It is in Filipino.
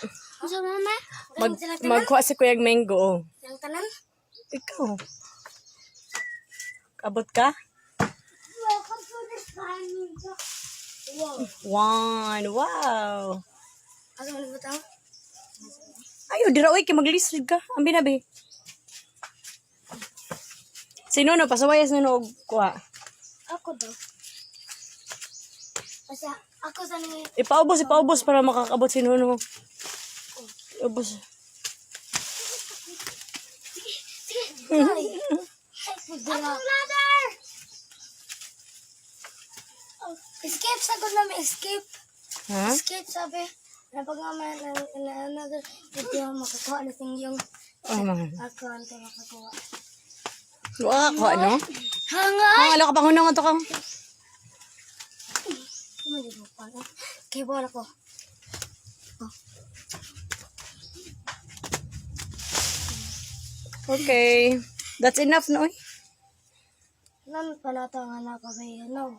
Gusto mo, mama? Magkuha si Kuya Mango. Oh. Yang tanan? Ikaw. Abot ka? Welcome to this time. One. Wow. Ano mo butang? Ayo, dira oy kay maglisod ka. Ambi na be. Sino no pasawayas na og kuha. Ako daw. Kasi ako sa ni Ipaubos para makakabot si Nuno. Ubos. Akong ladder! Oh, escape sa na may escape. Ha? Escape sabi. Napag naman na another video makakuha na yung Man. ako ang makakuha. Wa ko ano? Hangay! Ala ka pa hunong to ka. Mali mo pa. Kaya bola ko. Okay. That's enough no. Nan palata nga na pa ba yun? No.